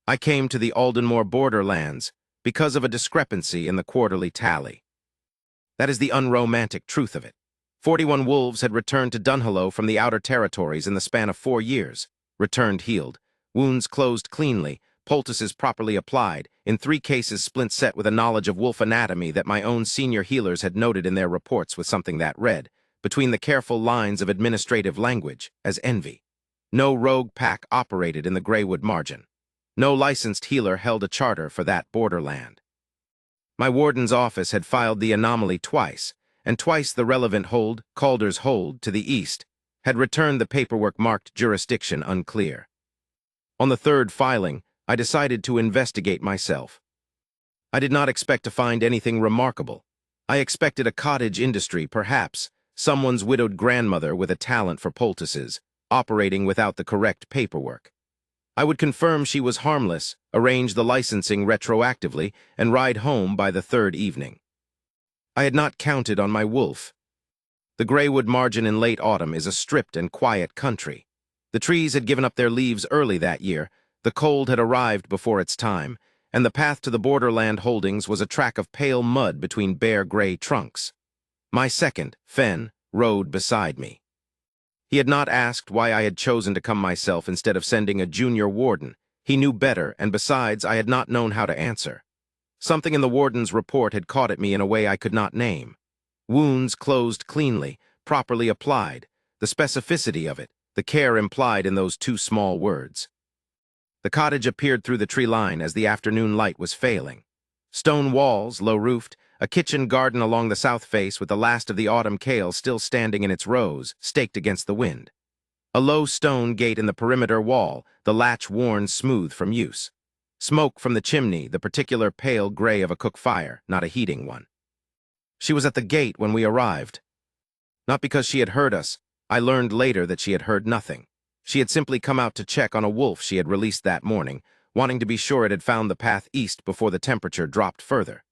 I came to the Aldenmore borderlands because of a discrepancy in the quarterly tally. That is the unromantic truth of it. 41 wolves had returned to Dunhollow from the outer territories in the span of 4 years, returned healed, wounds closed cleanly, poultices properly applied, in 3 cases splint set with a knowledge of wolf anatomy that my own senior healers had noted in their reports with something that read, between the careful lines of administrative language, as envy. No rogue pack operated in the Greywood margin. No licensed healer held a charter for that borderland. My warden's office had filed the anomaly twice, and twice the relevant hold, Calder's Hold, to the east, had returned the paperwork marked jurisdiction unclear. On the 3rd filing, I decided to investigate myself. I did not expect to find anything remarkable. I expected a cottage industry, perhaps, someone's widowed grandmother with a talent for poultices, operating without the correct paperwork. I would confirm she was harmless, arrange the licensing retroactively, and ride home by the 3rd evening. I had not counted on my wolf. The Greywood margin in late autumn is a stripped and quiet country. The trees had given up their leaves early that year, the cold had arrived before its time, and the path to the borderland holdings was a track of pale mud between bare gray trunks. My second, Fen, rode beside me. He had not asked why I had chosen to come myself instead of sending a junior warden. He knew better, and besides, I had not known how to answer. Something in the warden's report had caught at me in a way I could not name. Wounds closed cleanly, properly applied, the specificity of it, the care implied in those 2 small words. The cottage appeared through the tree line as the afternoon light was failing. Stone walls, low-roofed, a kitchen garden along the south face with the last of the autumn kale still standing in its rows, staked against the wind. A low stone gate in the perimeter wall, the latch worn smooth from use. Smoke from the chimney, the particular pale gray of a cook fire, not a heating one. She was at the gate when we arrived. Not because she had heard us. I learned later that she had heard nothing. She had simply come out to check on a wolf she had released that morning, wanting to be sure it had found the path east before the temperature dropped further.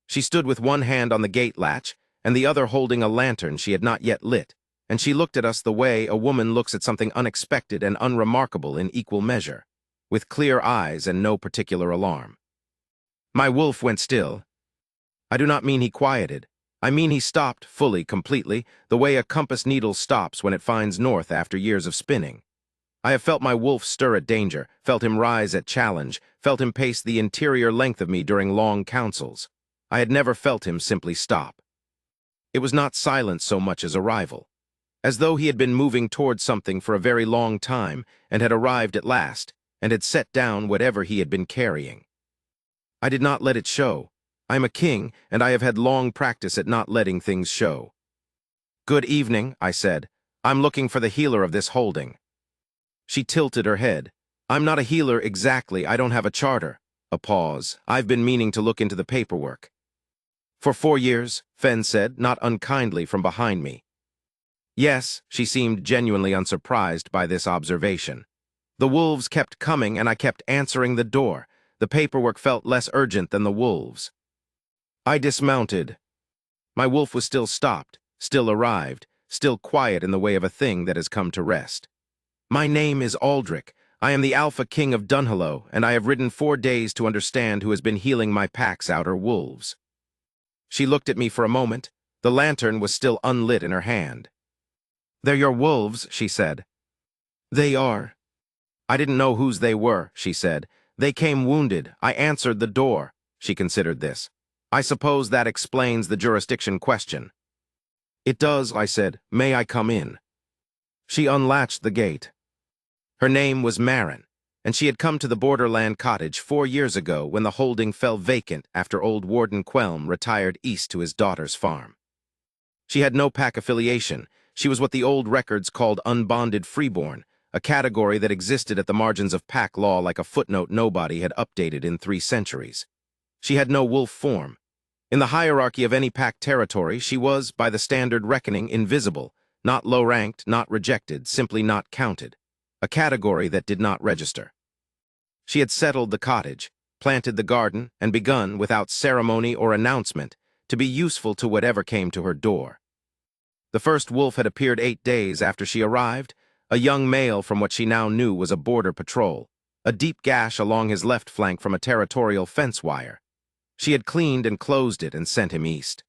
She stood with one hand on the gate latch and the other holding a lantern she had not yet lit, and she looked at us the way a woman looks at something unexpected and unremarkable in equal measure, with clear eyes and no particular alarm. My wolf went still. I do not mean he quieted. I mean he stopped fully, completely, the way a compass needle stops when it finds north after years of spinning. I have felt my wolf stir at danger, felt him rise at challenge, felt him pace the interior length of me during long councils. I had never felt him simply stop. It was not silence so much as arrival, as though he had been moving towards something for a very long time and had arrived at last, and had set down whatever he had been carrying. I did not let it show. I am a king, and I have had long practice at not letting things show. "Good evening," I said. "I'm looking for the healer of this holding." She tilted her head. "I'm not a healer exactly, I don't have a charter." A pause. "I've been meaning to look into the paperwork." "For 4 years," Fen said, not unkindly from behind me. Yes, she seemed genuinely unsurprised by this observation. The wolves kept coming and I kept answering the door. The paperwork felt less urgent than the wolves. I dismounted. My wolf was still stopped, still arrived, still quiet in the way of a thing that has come to rest. "My name is Aldrich. I am the Alpha King of Dunhollow, and I have ridden 4 days to understand who has been healing my pack's outer wolves." She looked at me for a moment. The lantern was still unlit in her hand. "They're your wolves," she said. "They are." "I didn't know whose they were," she said. "They came wounded. I answered the door." She considered this. "I suppose that explains the jurisdiction question." "It does," I said. "May I come in?" She unlatched the gate. Her name was Marin, and she had come to the Borderland cottage 4 years ago when the holding fell vacant after old Warden Quelm retired east to his daughter's farm. She had no pack affiliation. She was what the old records called unbonded freeborn, a category that existed at the margins of pack law like a footnote nobody had updated in 3 centuries. She had no wolf form. In the hierarchy of any pack territory, she was, by the standard reckoning, invisible, not low-ranked, not rejected, simply not counted. A category that did not register. She had settled the cottage, planted the garden, and begun, without ceremony or announcement, to be useful to whatever came to her door. The first wolf had appeared 8 days after she arrived, a young male from what she now knew was a border patrol. a deep gash along his left flank from a territorial fence wire. She had cleaned and closed it and sent him east.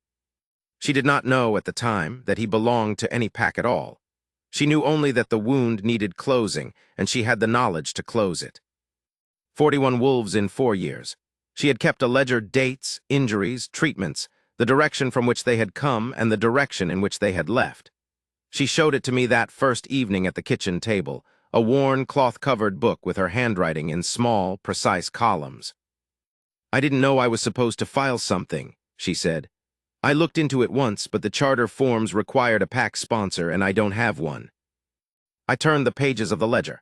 She did not know at the time that he belonged to any pack at all. She knew only that the wound needed closing, and she had the knowledge to close it. 41 wolves in 4 years. She had kept a ledger: dates, injuries, treatments, the direction from which they had come and the direction in which they had left. She showed it to me that first evening at the kitchen table, a worn, cloth-covered book with her handwriting in small, precise columns. "I didn't know I was supposed to file something," she said. "I looked into it once, but the charter forms required a pack sponsor, and I don't have one." I turned the pages of the ledger.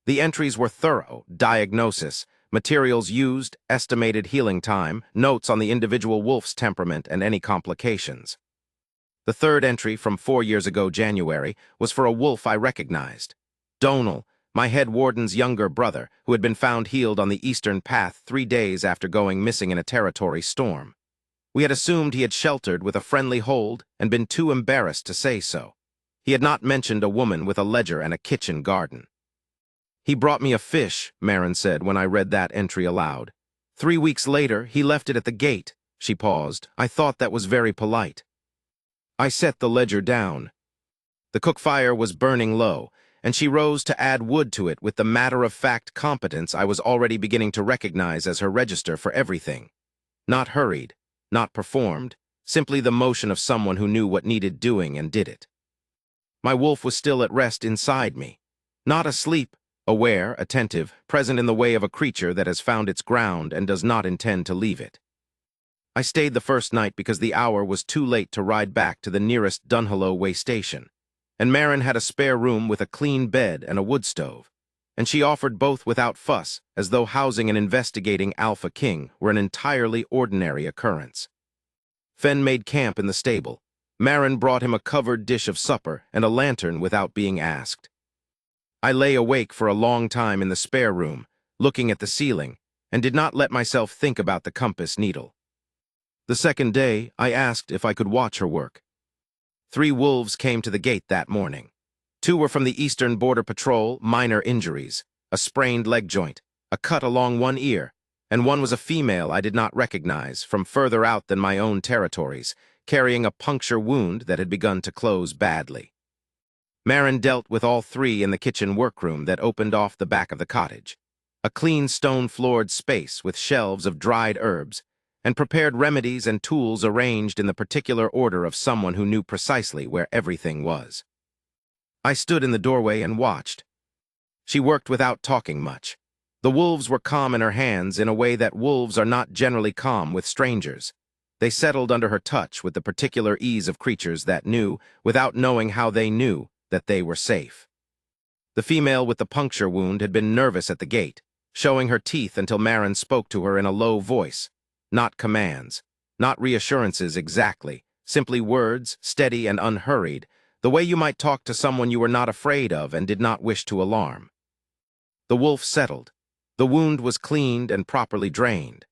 The entries were thorough: diagnosis, materials used, estimated healing time, notes on the individual wolf's temperament and any complications. The third entry from 4 years ago, January, was for a wolf I recognized. Donal, my head warden's younger brother, who had been found healed on the Eastern Path 3 days after going missing in a territory storm. We had assumed he had sheltered with a friendly hold and been too embarrassed to say so. He had not mentioned a woman with a ledger and a kitchen garden. "He brought me a fish," Marin said when I read that entry aloud. "3 weeks later, he left it at the gate." She paused. "I thought that was very polite." I set the ledger down. The cook fire was burning low, and she rose to add wood to it with the matter-of-fact competence I was already beginning to recognize as her register for everything. Not hurried, not performed, simply the motion of someone who knew what needed doing and did it. My wolf was still at rest inside me, not asleep, aware, attentive, present in the way of a creature that has found its ground and does not intend to leave it. I stayed the first night because the hour was too late to ride back to the nearest Dunhallow way station, and Marin had a spare room with a clean bed and a wood stove, and she offered both without fuss, as though housing and investigating Alpha King were an entirely ordinary occurrence. Fen made camp in the stable. Marin brought him a covered dish of supper and a lantern without being asked. I lay awake for a long time in the spare room, looking at the ceiling, and did not let myself think about the compass needle. The second day, I asked if I could watch her work. 3 wolves came to the gate that morning. 2 were from the Eastern Border Patrol, minor injuries, a sprained leg joint, a cut along one ear, and 1 was a female I did not recognize, from further out than my own territories, carrying a puncture wound that had begun to close badly. Marin dealt with all 3 in the kitchen workroom that opened off the back of the cottage, a clean stone-floored space with shelves of dried herbs, and prepared remedies and tools arranged in the particular order of someone who knew precisely where everything was. I stood in the doorway and watched. She worked without talking much. The wolves were calm in her hands in a way that wolves are not generally calm with strangers. They settled under her touch with the particular ease of creatures that knew, without knowing how they knew, that they were safe. The female with the puncture wound had been nervous at the gate, showing her teeth until Marin spoke to her in a low voice. Not commands, not reassurances exactly, simply words, steady and unhurried, the way you might talk to someone you were not afraid of and did not wish to alarm. The wolf settled. The wound was cleaned and properly drained.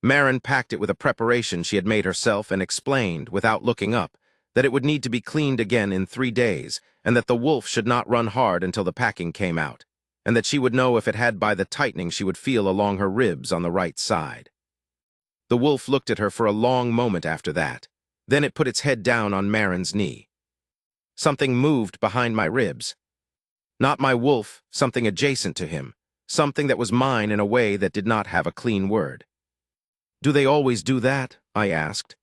Marin packed it with a preparation she had made herself and explained, without looking up, that it would need to be cleaned again in 3 days, and that the wolf should not run hard until the packing came out, and that she would know if it had by the tightening she would feel along her ribs on the right side. The wolf looked at her for a long moment after that. Then it put its head down on Marin's knee. Something moved behind my ribs. Not my wolf, something adjacent to him, something that was mine in a way that did not have a clean word. "Do they always do that?" I asked.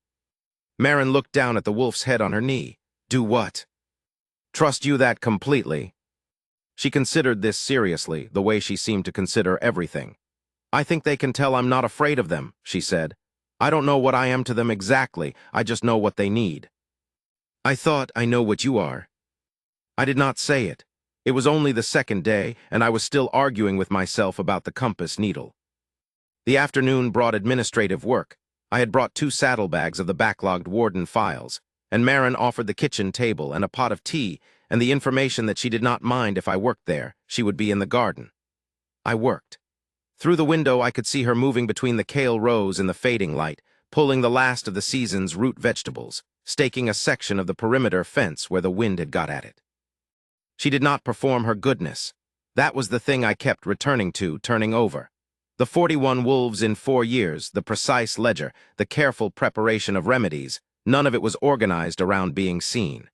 Marin looked down at the wolf's head on her knee. "Do what?" "Trust you that completely." She considered this seriously, the way she seemed to consider everything. "I think they can tell I'm not afraid of them," she said. "I don't know what I am to them exactly, I just know what they need." "I thought I know what you are." I did not say it. It was only the second day, and I was still arguing with myself about the compass needle. The afternoon brought administrative work. I had brought 2 saddlebags of the backlogged warden files, and Marin offered the kitchen table and a pot of tea and the information that she did not mind if I worked there, she would be in the garden. I worked. Through the window I could see her moving between the kale rows in the fading light, pulling the last of the season's root vegetables, staking a section of the perimeter fence where the wind had got at it. She did not perform her goodness. That was the thing I kept returning to, turning over. The 41 wolves in 4 years, the precise ledger, the careful preparation of remedies, none of it was organized around being seen.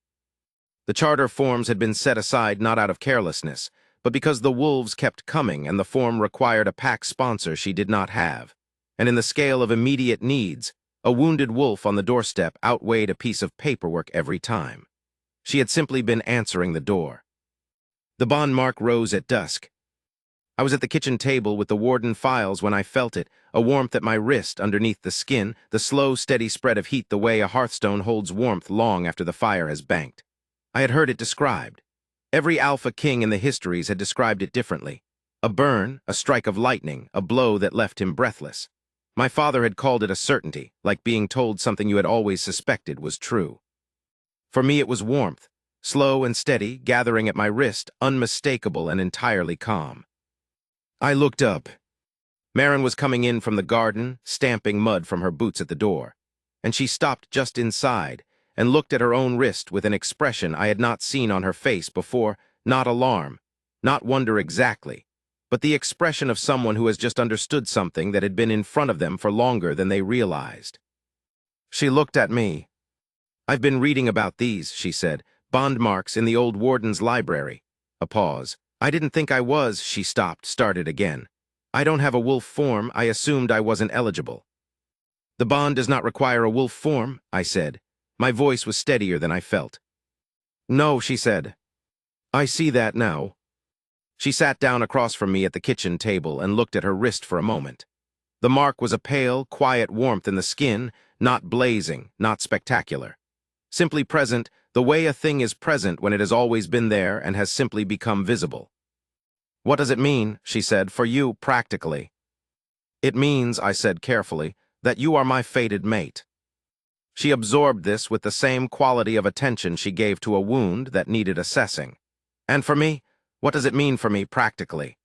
The charter forms had been set aside not out of carelessness, but because the wolves kept coming and the form required a pack sponsor she did not have. And in the scale of immediate needs, a wounded wolf on the doorstep outweighed a piece of paperwork every time. She had simply been answering the door. The bond mark rose at dusk. I was at the kitchen table with the warden files when I felt it, a warmth at my wrist underneath the skin, the slow, steady spread of heat the way a hearthstone holds warmth long after the fire has banked. I had heard it described. Every alpha king in the histories had described it differently. A burn, a strike of lightning, a blow that left him breathless. My father had called it a certainty, like being told something you had always suspected was true. For me it was warmth, slow and steady, gathering at my wrist, unmistakable and entirely calm. I looked up. Marin was coming in from the garden, stamping mud from her boots at the door, and she stopped just inside and looked at her own wrist with an expression I had not seen on her face before, not alarm, not wonder exactly, but the expression of someone who has just understood something that had been in front of them for longer than they realized. She looked at me. "I've been reading about these," she said, "bond marks in the old warden's library." A pause. "I didn't think I was," she stopped, started again. "I don't have a wolf form, I assumed I wasn't eligible." "The bond does not require a wolf form," I said. My voice was steadier than I felt. "No," she said. "I see that now." She sat down across from me at the kitchen table and looked at her wrist for a moment. The mark was a pale, quiet warmth in the skin, not blazing, not spectacular. Simply present, the way a thing is present when it has always been there and has simply become visible. "What does it mean," she said, "for you, practically?" "It means," I said carefully, "that you are my fated mate." She absorbed this with the same quality of attention she gave to a wound that needed assessing. "And for me, what does it mean for me, practically?"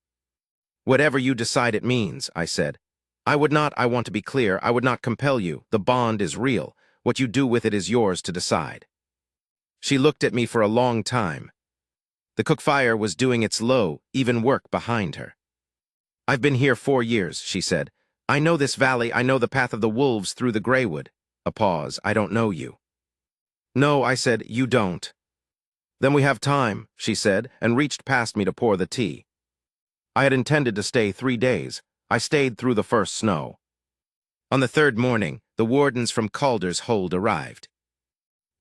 "Whatever you decide it means," I said. I want to be clear, I would not compel you. The bond is real. What you do with it is yours to decide. She looked at me for a long time. The cook fire was doing its low, even work behind her. "I've been here 4 years," she said. "I know this valley, I know the path of the wolves through the Greywood." A pause. "I don't know you." "No," I said, "you don't." "Then we have time," she said, and reached past me to pour the tea. I had intended to stay 3 days. I stayed through the first snow. On the 3rd morning, the wardens from Calder's hold arrived.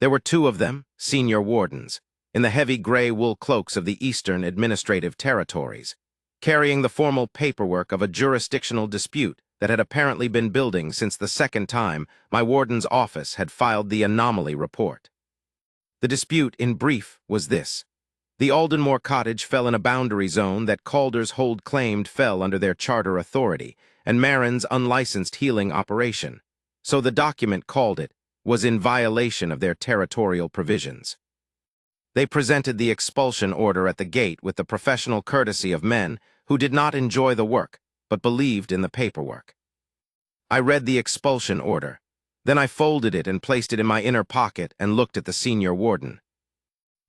There were 2 of them, senior wardens, in the heavy gray wool cloaks of the Eastern Administrative Territories, carrying the formal paperwork of a jurisdictional dispute that had apparently been building since the second time my warden's office had filed the anomaly report. The dispute, in brief, was this. The Aldenmore cottage fell in a boundary zone that Calder's hold claimed fell under their charter authority, and Marin's unlicensed healing operation, so the document called it, was in violation of their territorial provisions. They presented the expulsion order at the gate with the professional courtesy of men who did not enjoy the work, but believed in the paperwork. I read the expulsion order. Then I folded it and placed it in my inner pocket and looked at the senior warden.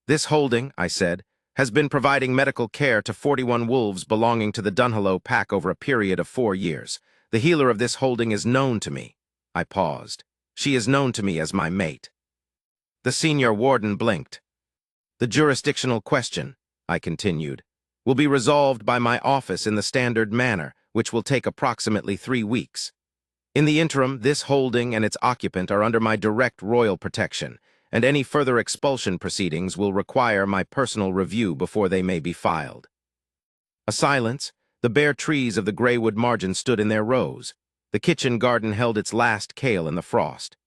"This holding," I said, "has been providing medical care to 41 wolves belonging to the Dunhallow pack over a period of 4 years. The healer of this holding is known to me." I paused. "She is known to me as my mate." The senior warden blinked. "The jurisdictional question," I continued, "will be resolved by my office in the standard manner, which will take approximately 3 weeks. In the interim, this holding and its occupant are under my direct royal protection, and any further expulsion proceedings will require my personal review before they may be filed." A silence. The bare trees of the Greywood margin stood in their rows. The kitchen garden held its last kale in the frost.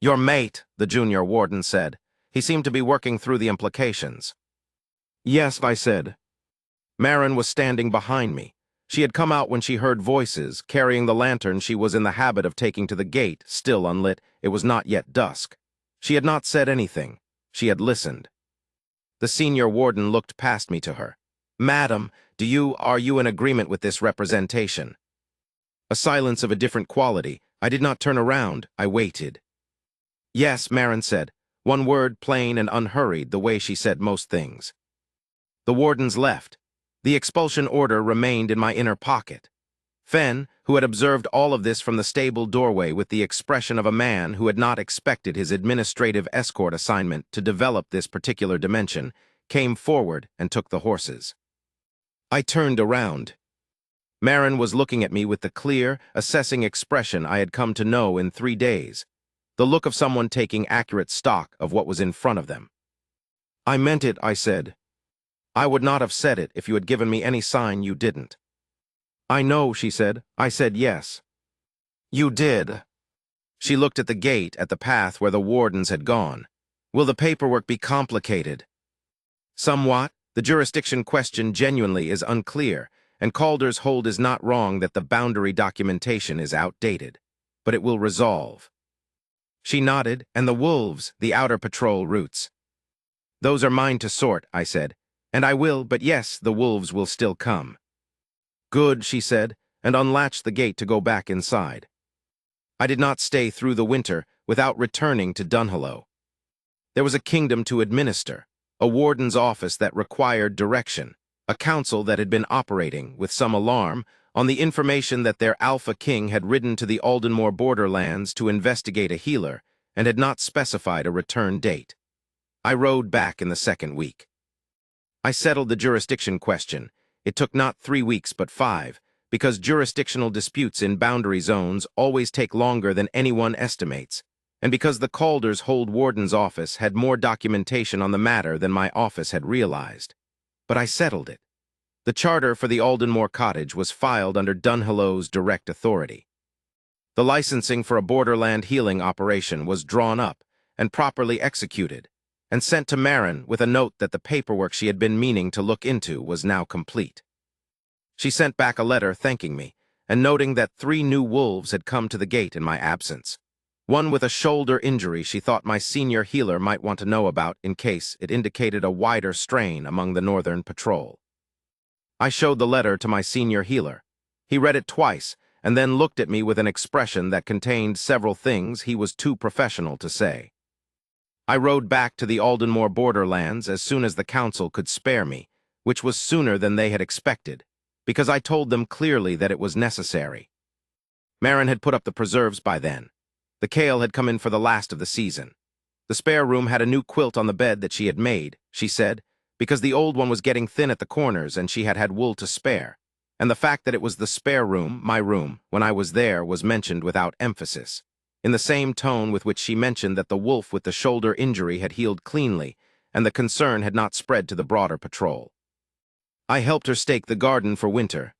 "Your mate," the junior warden said. He seemed to be working through the implications. "Yes," I said. Marin was standing behind me. She had come out when she heard voices, carrying the lantern she was in the habit of taking to the gate, still unlit. It was not yet dusk. She had not said anything. She had listened. The senior warden looked past me to her. "Madam, are you in agreement with this representation?" A silence of a different quality. I did not turn around. I waited. "Yes," Marin said. One word, plain and unhurried, the way she said most things. The wardens left. The expulsion order remained in my inner pocket. Fenn, who had observed all of this from the stable doorway with the expression of a man who had not expected his administrative escort assignment to develop this particular dimension, came forward and took the horses. I turned around. Marin was looking at me with the clear, assessing expression I had come to know in 3 days, the look of someone taking accurate stock of what was in front of them. "I meant it," I said. "I would not have said it if you had given me any sign you didn't." "I know," she said. "I said yes." "You did." She looked at the gate, at the path where the wardens had gone. "Will the paperwork be complicated?" "Somewhat. The jurisdiction question genuinely is unclear, and Calder's hold is not wrong that the boundary documentation is outdated. But it will resolve." She nodded. "And the wolves, the outer patrol routes?" "Those are mine to sort," I said. "And I will, but yes, the wolves will still come." "Good," she said, and unlatched the gate to go back inside. I did not stay through the winter without returning to Dunhollow. There was a kingdom to administer, a warden's office that required direction, a council that had been operating, with some alarm, on the information that their Alpha King had ridden to the Aldenmore borderlands to investigate a healer and had not specified a return date. I rode back in the second week. I settled the jurisdiction question. It took not 3 weeks but 5, because jurisdictional disputes in boundary zones always take longer than anyone estimates, and because the Calders hold warden's office had more documentation on the matter than my office had realized. But I settled it. The charter for the Aldenmore cottage was filed under Dunhollow's direct authority. The licensing for a borderland healing operation was drawn up and properly executed, and sent to Marin with a note that the paperwork she had been meaning to look into was now complete. She sent back a letter thanking me, and noting that 3 new wolves had come to the gate in my absence. One with a shoulder injury she thought my senior healer might want to know about in case it indicated a wider strain among the Northern Patrol. I showed the letter to my senior healer. He read it twice, and then looked at me with an expression that contained several things he was too professional to say. I rode back to the Aldenmore borderlands as soon as the council could spare me, which was sooner than they had expected, because I told them clearly that it was necessary. Marin had put up the preserves by then. The kale had come in for the last of the season. The spare room had a new quilt on the bed that she had made, she said, because the old one was getting thin at the corners and she had had wool to spare, and the fact that it was the spare room, my room, when I was there was mentioned without emphasis, in the same tone with which she mentioned that the wolf with the shoulder injury had healed cleanly, and the concern had not spread to the broader patrol. I helped her stake the garden for winter.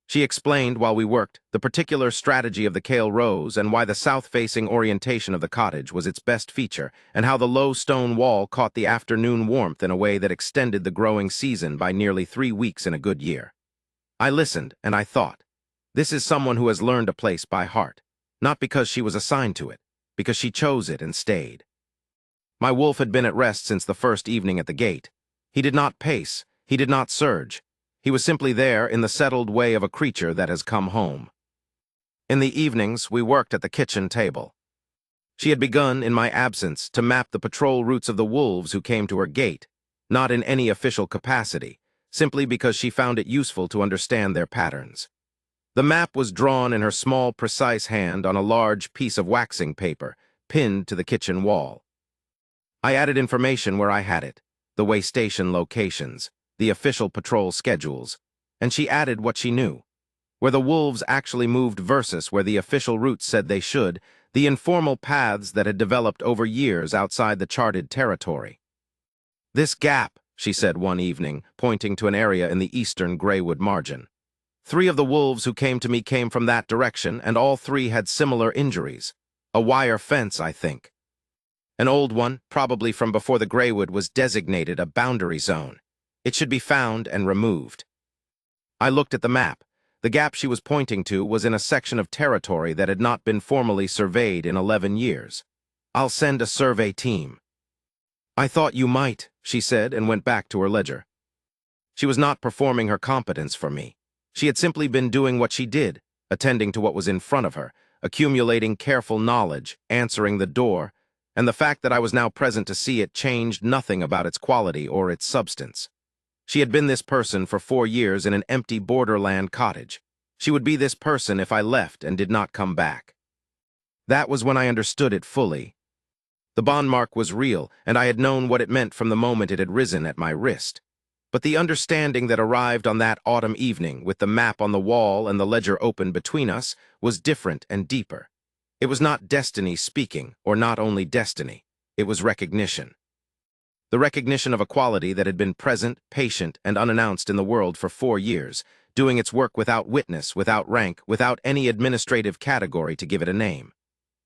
She explained while we worked the particular strategy of the Kale Rose and why the south-facing orientation of the cottage was its best feature, and how the low stone wall caught the afternoon warmth in a way that extended the growing season by nearly 3 weeks in a good year. I listened, and I thought, this is someone who has learned a place by heart, not because she was assigned to it, because she chose it and stayed. My wolf had been at rest since the first evening at the gate. He did not pace, he did not surge. He was simply there in the settled way of a creature that has come home. In the evenings, we worked at the kitchen table. She had begun, in my absence, to map the patrol routes of the wolves who came to her gate, not in any official capacity, simply because she found it useful to understand their patterns. The map was drawn in her small, precise hand on a large piece of waxing paper, pinned to the kitchen wall. I added information where I had it, the way station locations, the official patrol schedules, and she added what she knew. Where the wolves actually moved versus where the official routes said they should, the informal paths that had developed over years outside the charted territory. "This gap," she said one evening, pointing to an area in the eastern Greywood margin. 3 of the wolves who came to me came from that direction, and all 3 had similar injuries. A wire fence, I think. An old one, probably from before the Greywood was designated a boundary zone. It should be found and removed. I looked at the map. The gap she was pointing to was in a section of territory that had not been formally surveyed in 11 years. "I'll send a survey team." "I thought you might," she said, and went back to her ledger. She was not performing her competence for me. She had simply been doing what she did, attending to what was in front of her, accumulating careful knowledge, answering the door, and the fact that I was now present to see it changed nothing about its quality or its substance. She had been this person for 4 years in an empty borderland cottage. She would be this person if I left and did not come back. That was when I understood it fully. The bond mark was real, and I had known what it meant from the moment it had risen at my wrist. But the understanding that arrived on that autumn evening, with the map on the wall and the ledger open between us, was different and deeper. It was not destiny speaking, or not only destiny. It was recognition. The recognition of a quality that had been present, patient, and unannounced in the world for 4 years, doing its work without witness, without rank, without any administrative category to give it a name.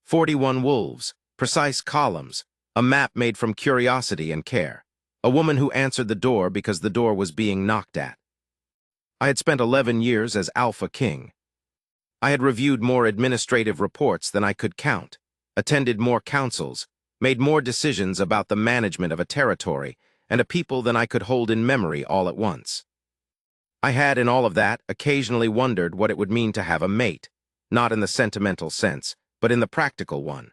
41 wolves, precise columns, a map made from curiosity and care. A woman who answered the door because the door was being knocked at. I had spent 11 years as Alpha King. I had reviewed more administrative reports than I could count, attended more councils, made more decisions about the management of a territory and a people than I could hold in memory all at once. I had, in all of that, occasionally wondered what it would mean to have a mate, not in the sentimental sense, but in the practical one.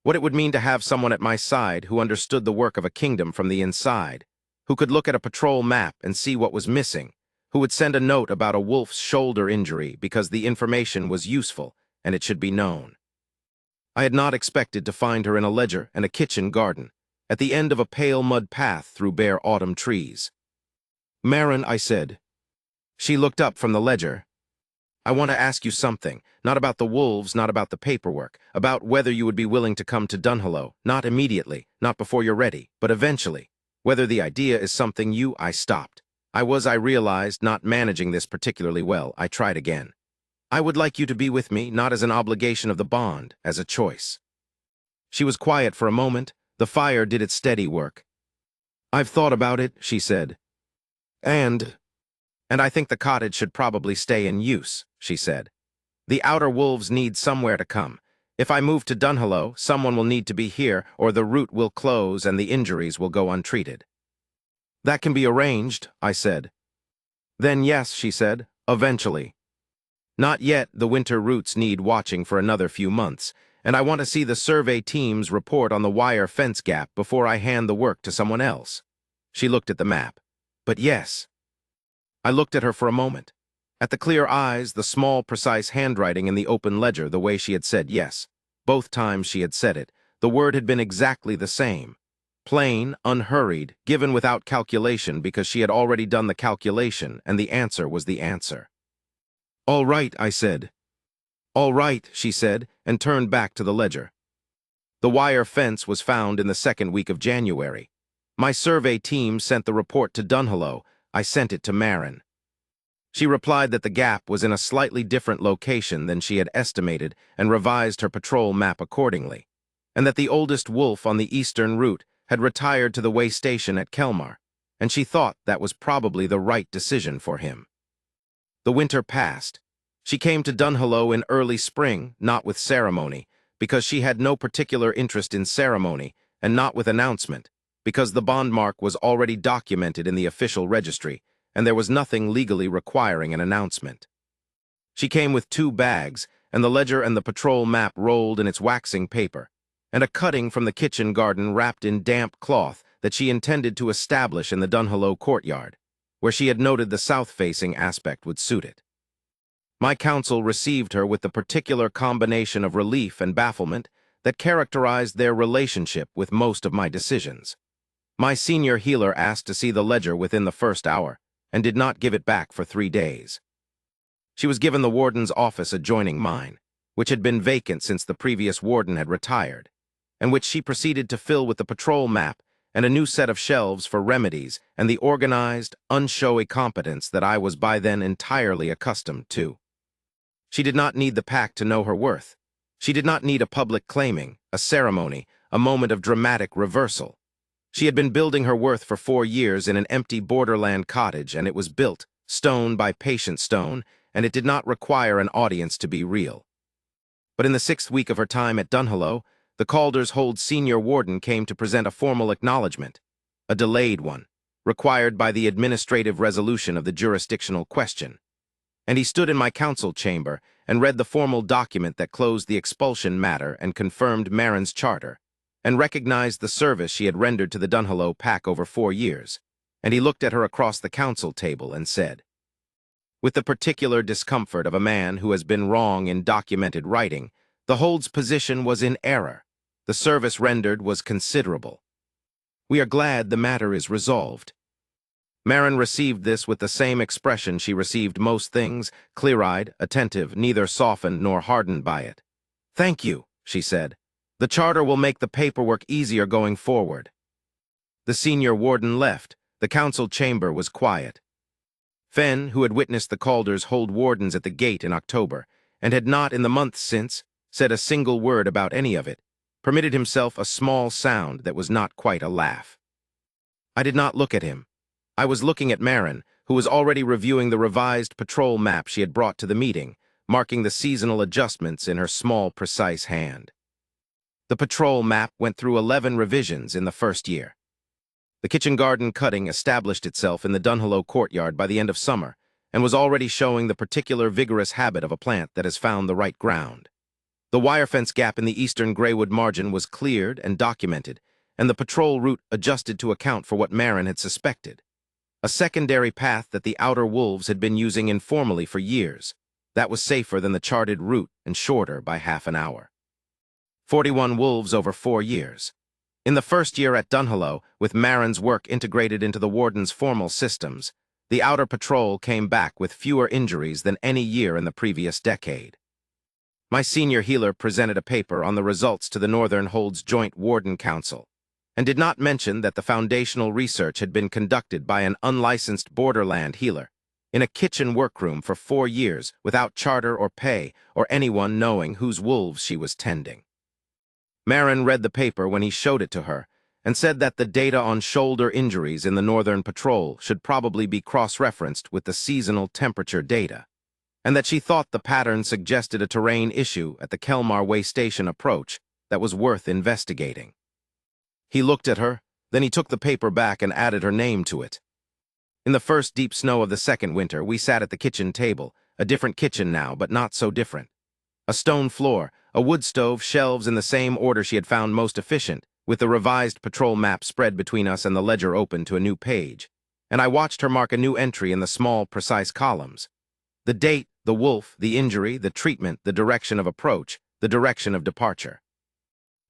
What it would mean to have someone at my side who understood the work of a kingdom from the inside, who could look at a patrol map and see what was missing, who would send a note about a wolf's shoulder injury because the information was useful and it should be known. I had not expected to find her in a ledger and a kitchen garden, at the end of a pale mud path through bare autumn trees. "Marin," I said. She looked up from the ledger. "I want to ask you something, not about the wolves, not about the paperwork, about whether you would be willing to come to Dunhollow, not immediately, not before you're ready, but eventually. Whether the idea is something I stopped. I realized, not managing this particularly well. I tried again. I would like you to be with me, not as an obligation of the bond, as a choice." She was quiet for a moment. The fire did its steady work. "I've thought about it," she said. And I think the cottage should probably stay in use," she said. "The outer wolves need somewhere to come. If I move to Dunhollow, someone will need to be here, or the route will close and the injuries will go untreated." "That can be arranged," I said. "Then yes," she said, "eventually. Not yet. The winter routes need watching for another few months, and I want to see the survey team's report on the wire fence gap before I hand the work to someone else." She looked at the map. "But yes." I looked at her for a moment. At the clear eyes, the small, precise handwriting in the open ledger, the way she had said yes. Both times she had said it, the word had been exactly the same. Plain, unhurried, given without calculation because she had already done the calculation, and the answer was the answer. "All right," I said. "All right," she said, and turned back to the ledger. The wire fence was found in the second week of January. My survey team sent the report to Dunhollow. I sent it to Marin. She replied that the gap was in a slightly different location than she had estimated and revised her patrol map accordingly, and that the oldest wolf on the eastern route had retired to the way station at Kelmar, and she thought that was probably the right decision for him. The winter passed. She came to Dunhollow in early spring, not with ceremony, because she had no particular interest in ceremony, and not with announcement, because the bond mark was already documented in the official registry, and there was nothing legally requiring an announcement. She came with 2 bags, and the ledger and the patrol map rolled in its waxing paper, and a cutting from the kitchen garden wrapped in damp cloth that she intended to establish in the Dunhollow courtyard, where she had noted the south-facing aspect would suit it. My council received her with the particular combination of relief and bafflement that characterized their relationship with most of my decisions. My senior healer asked to see the ledger within the first hour, and did not give it back for 3 days. She was given the warden's office adjoining mine, which had been vacant since the previous warden had retired, and which she proceeded to fill with the patrol map and a new set of shelves for remedies and the organized, unshowy competence that I was by then entirely accustomed to. She did not need the pack to know her worth. She did not need a public claiming, a ceremony, a moment of dramatic reversal. She had been building her worth for 4 years in an empty borderland cottage, and it was built, stone by patient stone, and it did not require an audience to be real. But in the 6th week of her time at Dunhollow, the Calder's Hold senior warden came to present a formal acknowledgement, a delayed one, required by the administrative resolution of the jurisdictional question. And he stood in my council chamber and read the formal document that closed the expulsion matter and confirmed Marin's charter, and recognized the service she had rendered to the Dunhollow pack over 4 years. and he looked at her across the council table and said, with the particular discomfort of a man who has been wrong in documented writing, the hold's position was in error. The service rendered was considerable. We are glad the matter is resolved. Marin received this with the same expression she received most things, clear-eyed, attentive, neither softened nor hardened by it. Thank you, she said. The charter will make the paperwork easier going forward. The senior warden left. The council chamber was quiet. Fenn, who had witnessed the Calders hold wardens at the gate in October, and had not in the months since said a single word about any of it, permitted himself a small sound that was not quite a laugh. I did not look at him. I was looking at Marin, who was already reviewing the revised patrol map she had brought to the meeting, marking the seasonal adjustments in her small, precise hand. The patrol map went through 11 revisions in the first year. The kitchen garden cutting established itself in the Dunhallow courtyard by the end of summer, and was already showing the particular vigorous habit of a plant that has found the right ground. The wire fence gap in the eastern Greywood margin was cleared and documented, and the patrol route adjusted to account for what Marin had suspected. A secondary path that the outer wolves had been using informally for years. That was safer than the charted route and shorter by half an hour. 41 wolves over 4 years. In the first year at Dunhallow, with Marin's work integrated into the warden's formal systems, the outer patrol came back with fewer injuries than any year in the previous decade. My senior healer presented a paper on the results to the Northern Hold's Joint Warden Council, and did not mention that the foundational research had been conducted by an unlicensed borderland healer in a kitchen workroom for 4 years without charter or pay or anyone knowing whose wolves she was tending. Marin read the paper when he showed it to her and said that the data on shoulder injuries in the Northern Patrol should probably be cross-referenced with the seasonal temperature data, and that she thought the pattern suggested a terrain issue at the Kelmar Way Station approach that was worth investigating. He looked at her, then he took the paper back and added her name to it. In the first deep snow of the second winter, we sat at the kitchen table, a different kitchen now, but not so different. A stone floor, a wood stove, shelves in the same order she had found most efficient, with the revised patrol map spread between us and the ledger open to a new page, and I watched her mark a new entry in the small, precise columns. The date, the wolf, the injury, the treatment, the direction of approach, the direction of departure.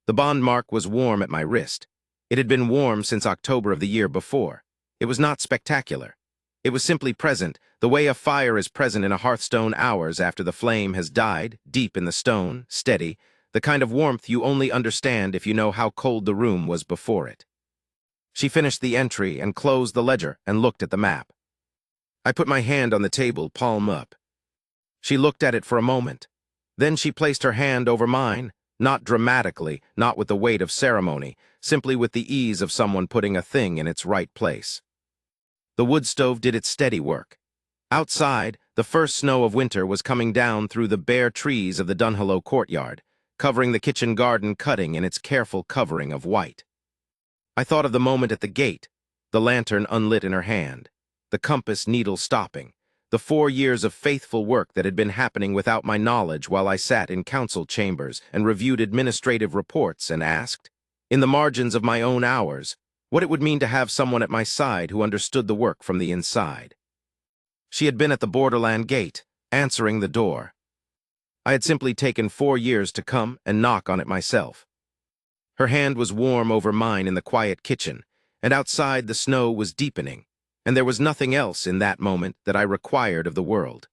The bond mark was warm at my wrist. It had been warm since October of the year before. It was not spectacular. It was simply present, the way a fire is present in a hearthstone hours after the flame has died, deep in the stone, steady, the kind of warmth you only understand if you know how cold the room was before it. She finished the entry and closed the ledger and looked at the map. I put my hand on the table, palm up. She looked at it for a moment. Then she placed her hand over mine, not dramatically, not with the weight of ceremony, simply with the ease of someone putting a thing in its right place. The wood stove did its steady work. Outside, the first snow of winter was coming down through the bare trees of the Dunhallow courtyard, covering the kitchen garden cutting in its careful covering of white. I thought of the moment at the gate, the lantern unlit in her hand, the compass needle stopping, the 4 years of faithful work that had been happening without my knowledge while I sat in council chambers and reviewed administrative reports and asked, in the margins of my own hours, what it would mean to have someone at my side who understood the work from the inside. She had been at the borderland gate, answering the door. I had simply taken 4 years to come and knock on it myself. Her hand was warm over mine in the quiet kitchen, and outside the snow was deepening, and there was nothing else in that moment that I required of the world.